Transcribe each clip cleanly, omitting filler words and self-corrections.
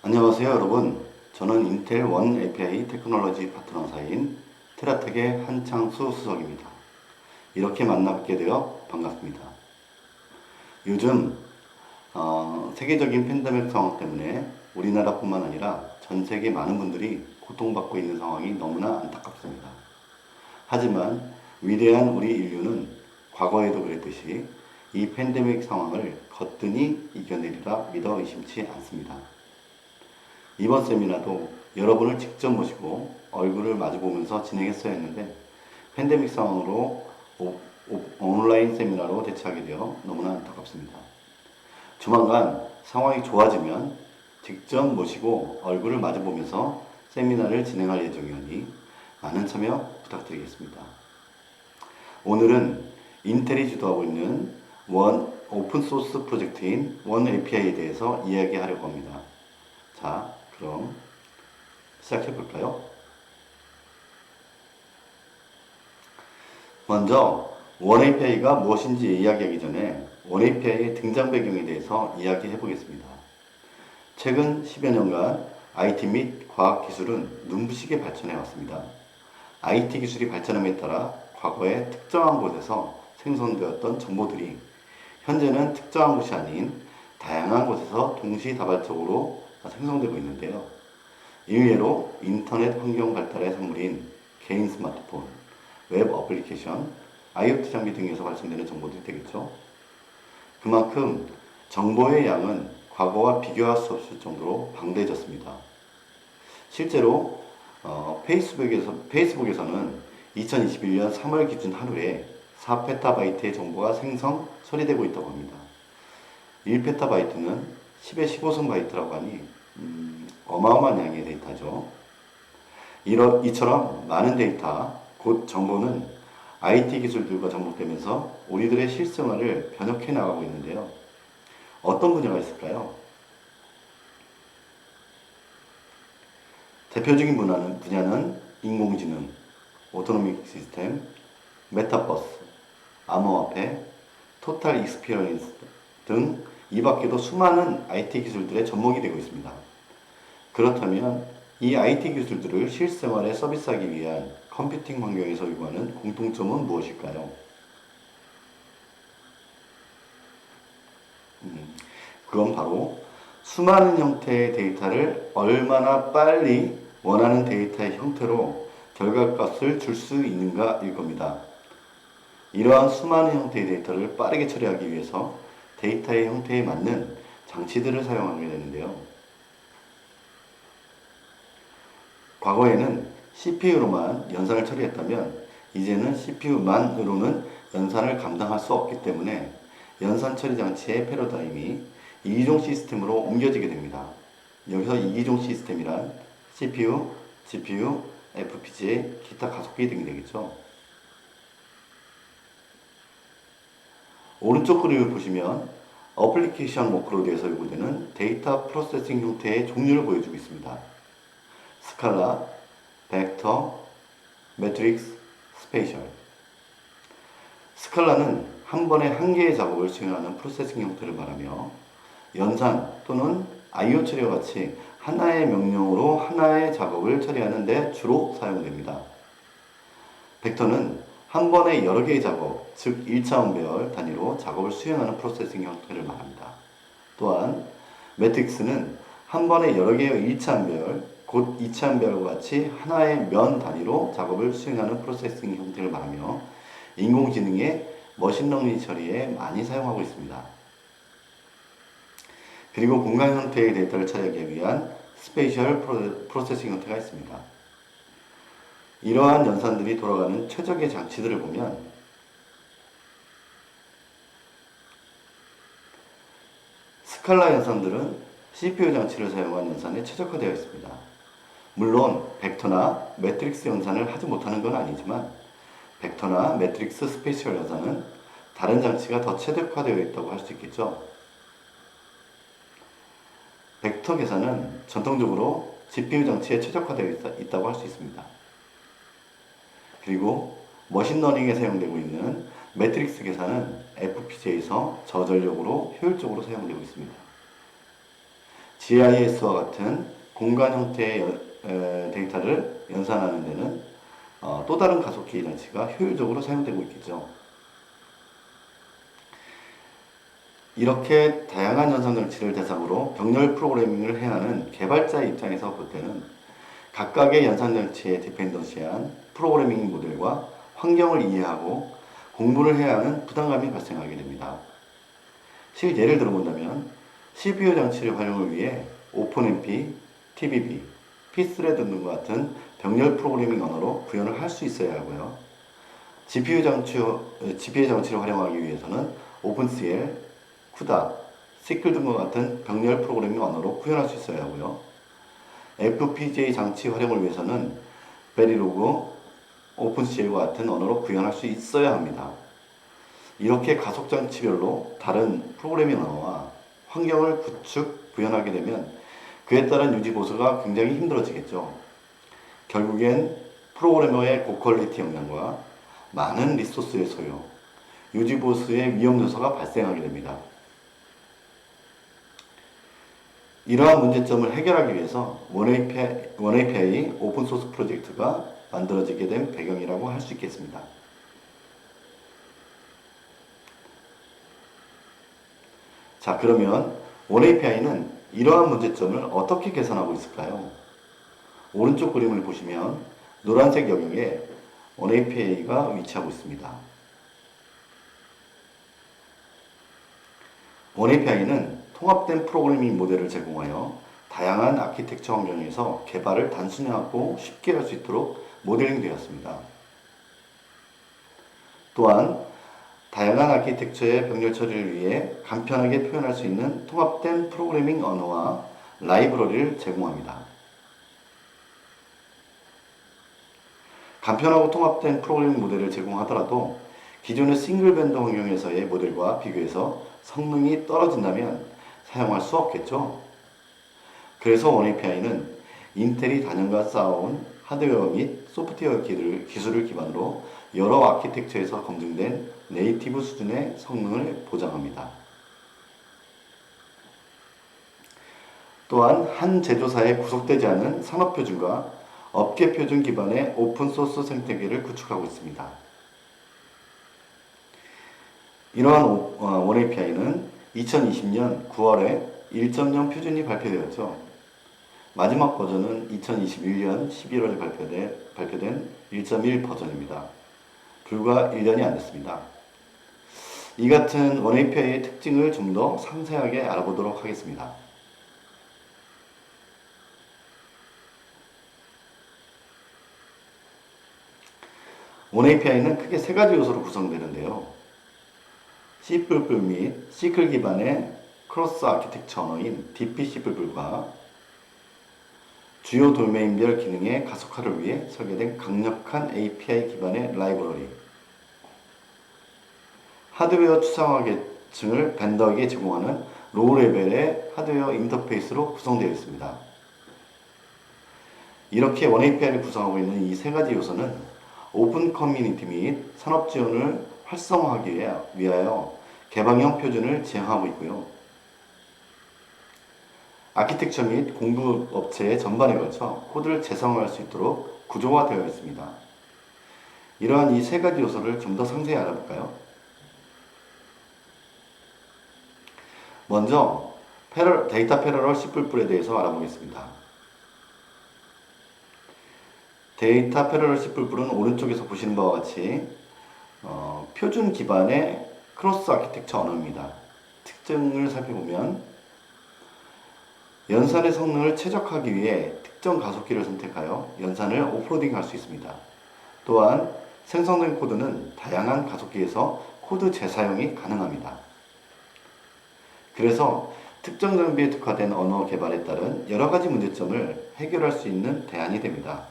안녕하세요 여러분. 저는 인텔 원 API 테크놀로지 파트너사인 테라텍의 한창수 수석입니다. 이렇게 만나뵙게 되어 반갑습니다. 요즘 세계적인 팬데믹 상황 때문에 우리나라뿐만 아니라 전 세계 많은 분들이 고통받고 있는 상황이 너무나 안타깝습니다. 하지만 위대한 우리 인류는 과거에도 그랬듯이 이 팬데믹 상황을 거뜬히 이겨내리라 믿어 의심치 않습니다. 이번 세미나도 여러분을 직접 모시고 얼굴을 마주보면서 진행했어야 했는데 팬데믹 상황으로 온라인 세미나로 대체하게 되어 너무나 안타깝습니다. 조만간 상황이 좋아지면 직접 모시고 얼굴을 마주보면서 세미나를 진행할 예정이오니 많은 참여 부탁드리겠습니다. 오늘은 인텔이 주도하고 있는 오픈소스 프로젝트인 원 API에 대해서 이야기하려고 합니다. 자, 그럼 시작해 볼까요? 먼저 원 API가 무엇인지 이야기하기 전에 원 API의 등장 배경에 대해서 이야기해 보겠습니다. 최근 10여 년간 IT 및 과학 기술은 눈부시게 발전해 왔습니다. IT 기술이 발전함에 따라 과거에 특정한 곳에서 생성되었던 정보들이 현재는 특정한 곳이 아닌 다양한 곳에서 동시다발적으로 생성되고 있는데요. 이외로 인터넷 환경 발달의産물인 개인 스마트폰, 웹 어플리케이션, IoT 장비 등에서 발생되는 정보들이 되겠죠. 그만큼 정보의 양은 과거와 비교할 수 없을 정도로 방대해졌습니다. 실제로 페이스북에서는 2021년 3월 기준 하루에 4페타바이트의 정보가 생성, 처리되고 있다고 합니다. 1페타바이트는 10의 15승 바이트라고 하니 어마어마한 양의 데이터죠. 이처럼 많은 데이터, 곧 정보는 IT 기술들과 접목되면서 우리들의 실생활을 변혁해 나가고 있는데요. 어떤 분야가 있을까요? 대표적인 분야는 인공지능, 오토노믹 시스템, 메타버스, 암호화폐, 토탈 익스피리언스 등 이 밖에도 수많은 IT 기술들의 접목이 되고 있습니다. 그렇다면 이 IT 기술들을 실생활에 서비스하기 위한 컴퓨팅 환경에서 요구하는 공통점은 무엇일까요? 그건 바로 수많은 형태의 데이터를 얼마나 빨리 원하는 데이터의 형태로 결과값을 줄 수 있는가일 겁니다. 이러한 수많은 형태의 데이터를 빠르게 처리하기 위해서 데이터의 형태에 맞는 장치들을 사용하게 되는데요. 과거에는 CPU로만 연산을 처리했다면 이제는 CPU만으로는 연산을 감당할 수 없기 때문에 연산 처리 장치의 패러다임이 이기종 시스템으로 옮겨지게 됩니다. 여기서 이기종 시스템이란 CPU, GPU, FPGA, 기타 가속기 등이 되겠죠. 오른쪽 그림을 보시면 어플리케이션 워크로드에서 요구되는 데이터 프로세싱 형태의 종류를 보여주고 있습니다. 스칼라, 벡터, 매트릭스, 스페이셜. 스칼라는 한 번에 한 개의 작업을 수행하는 프로세싱 형태를 말하며 연산 또는 IO 처리와 같이 하나의 명령으로 하나의 작업을 처리하는 데 주로 사용됩니다. 벡터는 한 번에 여러 개의 작업, 즉 1차원별 단위로 작업을 수행하는 프로세싱 형태를 말합니다. 또한 매트릭스는 한 번에 여러 개의 1차원별, 곧 2차원별과 같이 하나의 면 단위로 작업을 수행하는 프로세싱 형태를 말하며 인공지능의 머신러닝 처리에 많이 사용하고 있습니다. 그리고 공간 형태의 데이터를 처리하기 위한 스페이셜 프로세싱 형태가 있습니다. 이러한 연산들이 돌아가는 최적의 장치들을 보면 스칼라 연산들은 CPU 장치를 사용한 연산에 최적화되어 있습니다. 물론 벡터나 매트릭스 연산을 하지 못하는 건 아니지만 벡터나 매트릭스 스페이셜 연산은 다른 장치가 더 최적화되어 있다고 할 수 있겠죠. 벡터 계산은 전통적으로 GPU 장치에 최적화되어 있다고 할 수 있습니다. 그리고 머신러닝에 사용되고 있는 매트릭스 계산은 FPGA에서 저전력으로 효율적으로 사용되고 있습니다. GIS와 같은 공간 형태의 데이터를 연산하는 데는 또 다른 가속기 장치가 효율적으로 사용되고 있겠죠. 이렇게 다양한 연산 장치를 대상으로 병렬 프로그래밍을 해야 하는 개발자의 입장에서 볼 때는 각각의 연산 장치에 디펜던시한 프로그래밍 모델과 환경을 이해하고 공부를 해야 하는 부담감이 발생하게 됩니다. 예를 들어본다면 CPU 장치의 활용을 위해 오픈MP, TBB, Pthread 등과 같은 병렬 프로그래밍 언어로 구현을 할 수 있어야 하고요. GPU 장치를 활용하기 위해서는 OpenCL, CUDA, SQL 등과 같은 병렬 프로그래밍 언어로 구현할 수 있어야 하고요. FPGA 장치 활용을 위해서는 Verilog, OpenCL과 같은 언어로 구현할 수 있어야 합니다. 이렇게 가속장치별로 다른 프로그래밍 언어와 환경을 구현하게 되면 그에 따른 유지 보수가 굉장히 힘들어지겠죠. 결국엔 프로그래머의 고퀄리티 역량과 많은 리소스의 소요, 유지 보수의 위험 요소가 발생하게 됩니다. 이러한 문제점을 해결하기 위해서 원API 오픈소스 프로젝트가 만들어지게 된 배경이라고 할 수 있겠습니다. 자, 그러면 원API는 이러한 문제점을 어떻게 개선하고 있을까요? 오른쪽 그림을 보시면 노란색 영역에 원API가 위치하고 있습니다. 원API는 통합된 프로그래밍 모델을 제공하여 다양한 아키텍처 환경에서 개발을 단순하고 쉽게 할 수 있도록 모델링 되었습니다. 또한 다양한 아키텍처의 병렬 처리를 위해 간편하게 표현할 수 있는 통합된 프로그래밍 언어와 라이브러리를 제공합니다. 간편하고 통합된 프로그래밍 모델을 제공하더라도 기존의 싱글 벤더 환경에서의 모델과 비교해서 성능이 떨어진다면 사용할 수 없겠죠. 그래서 원API는 인텔이 단연간 쌓아온 하드웨어 및 소프트웨어 기술을 기반으로 여러 아키텍처에서 검증된 네이티브 수준의 성능을 보장합니다. 또한 한 제조사에 구속되지 않은 산업표준과 업계표준 기반의 오픈소스 생태계를 구축하고 있습니다. 이러한 원API는 2020년 9월에 1.0 표준이 발표되었죠. 마지막 버전은 2021년 11월에 발표된 1.1 버전입니다. 불과 1년이 안 됐습니다. 이 같은 원API의 특징을 좀 더 상세하게 알아보도록 하겠습니다. 원API는 크게 세 가지 요소로 구성되는데요. C++ 및 시클 기반의 크로스 아키텍처 언어인 DP-C++과 주요 도메인별 기능의 가속화를 위해 설계된 강력한 API 기반의 라이브러리, 하드웨어 추상화 계층을 벤더에게 제공하는 로우 레벨의 하드웨어 인터페이스로 구성되어 있습니다. 이렇게 원API를 구성하고 있는 이 세 가지 요소는 오픈 커뮤니티 및 산업 지원을 활성화하기 위하여 개방형 표준을 지향하고 있고요. 아키텍처 및 공급업체의 전반에 걸쳐 코드를 재성화할 수 있도록 구조화되어 있습니다. 이러한 이 세 가지 요소를 좀 더 상세히 알아볼까요? 먼저 데이터 패러럴 C++에 대해서 알아보겠습니다. 데이터 패러럴 C++는 오른쪽에서 보시는 바와 같이 표준 기반의 크로스 아키텍처 언어입니다. 특징을 살펴보면 연산의 성능을 최적화하기 위해 특정 가속기를 선택하여 연산을 오프로딩할 수 있습니다. 또한 생성된 코드는 다양한 가속기에서 코드 재사용이 가능합니다. 그래서 특정 장비에 특화된 언어 개발에 따른 여러 가지 문제점을 해결할 수 있는 대안이 됩니다.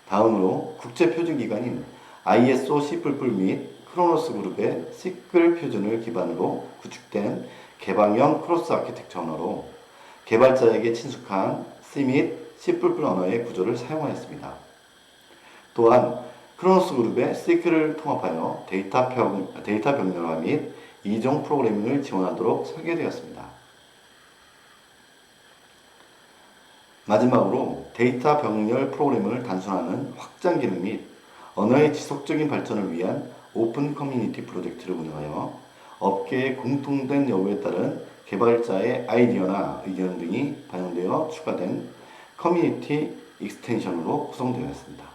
다음으로 국제표준기관인 ISO C++ 및 크로노스 그룹의 시클 표준을 기반으로 구축된 개방형 크로스 아키텍처 언어로 개발자에게 친숙한 C 및 C++ 언어의 구조를 사용하였습니다. 또한 크로노스 그룹의 시클을 통합하여 데이터 병렬화 및 이종 프로그래밍을 지원하도록 설계되었습니다. 마지막으로 데이터 병렬 프로그램을 단순화하는 확장 기능 및 언어의 지속적인 발전을 위한 오픈 커뮤니티 프로젝트를 운영하여 업계의 공통된 요구에 따른 개발자의 아이디어나 의견 등이 반영되어 추가된 커뮤니티 익스텐션으로 구성되어 있습니다.